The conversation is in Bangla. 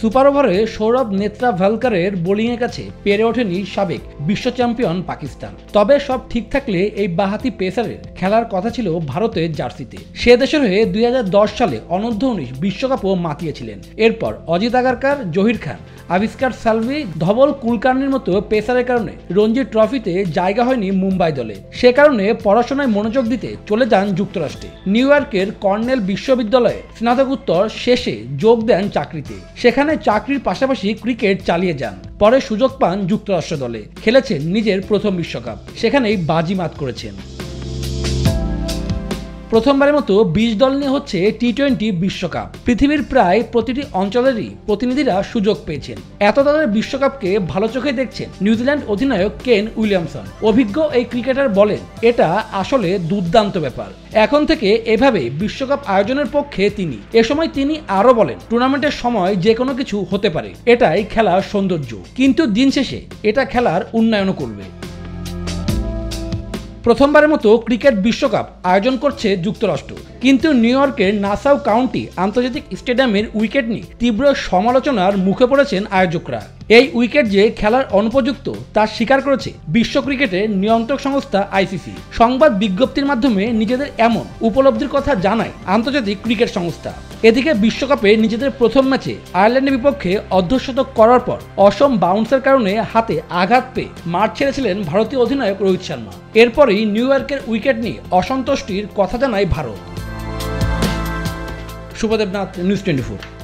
সুপার ওভারে সৌরভ নেত্রাভালকারের বোলিংয়ের কাছে পেরে ওঠেনি সাবেক বিশ্ব চ্যাম্পিয়ন পাকিস্তান। তবে সব ঠিক থাকলে এই বাঁহাতি পেসারের খেলার কথা ছিল ভারতের জার্সিতে। সে দেশের হয়ে 2010 সালে অনূর্ধ্ব-19 বিশ্বকাপও মাতিয়েছিলেন। এরপর অজিত আগারকার, জহির খান, আবিষ্কার সালভি, ধবল কুলকার্নির মতো পেসারের কারণে রঞ্জি ট্রফিতে জায়গা হয়নি মুম্বাই দলে। সে কারণে পড়াশোনায় মনোযোগ দিতে চলে যান যুক্তরাষ্ট্রে। নিউ ইয়র্কের কর্নেল বিশ্ববিদ্যালয়ে স্নাতকোত্তর শেষে যোগ দেন চাকরিতে। সেখানে চাকরির পাশাপাশি ক্রিকেট চালিয়ে যান। পরে সুযোগ পান যুক্তরাষ্ট্র দলে, খেলেছেন নিজের প্রথম বিশ্বকাপ, সেখানেই বাজিমাত করেছেন। প্রথমবারের মতো 20 দল নিয়ে হচ্ছে টি-20 বিশ্বকাপ। পৃথিবীর প্রায় প্রতিটি অঞ্চলেরই প্রতিনিধিরা সুযোগ পেয়েছেন। এত দলের বিশ্বকাপকে ভালো চোখে দেখছেন নিউজিল্যান্ড অধিনায়ক কেন উইলিয়ামসন। অভিজ্ঞ এই ক্রিকেটার বলেন, এটা আসলে দুর্দান্ত ব্যাপার। এখন থেকে এভাবে বিশ্বকাপ আয়োজনের পক্ষে তিনি। এ সময় তিনি আরও বলেন, টুর্নামেন্টের সময় যে কোনো কিছু হতে পারে, এটাই খেলার সৌন্দর্য। কিন্তু দিন শেষে এটা খেলার উন্নয়নও করবে। প্রথমবারের মতো ক্রিকেট বিশ্বকাপ আয়োজন করছে যুক্তরাষ্ট্র, কিন্তু নিউ ইয়র্কের নাসাউ কাউন্টি আন্তর্জাতিক স্টেডিয়ামের উইকেট নিয়ে তীব্র সমালোচনার মুখে পড়েছেন আয়োজকরা। এই উইকেট যে খেলার অনুপযুক্ত তা স্বীকার করেছে বিশ্ব ক্রিকেটের নিয়ন্ত্রক সংস্থা আইসিসি। সংবাদ বিজ্ঞপ্তির মাধ্যমে নিজেদের এমন উপলব্ধির কথা জানায় আন্তর্জাতিক ক্রিকেট সংস্থা। এদিকে বিশ্বকাপে নিজেদের প্রথম ম্যাচে আয়ারল্যান্ডের বিপক্ষে অর্ধশতক করার পর অসম বাউন্সের কারণে হাতে আঘাত পেয়ে মাঠ ছেড়েছিলেন ভারতীয় অধিনায়ক রোহিত শর্মা। এরপরই নিউ ইয়র্কের উইকেট নিয়ে অসন্তুষ্টির কথা জানায় ভারত। শুভদেবনাথ, নিউজ 24।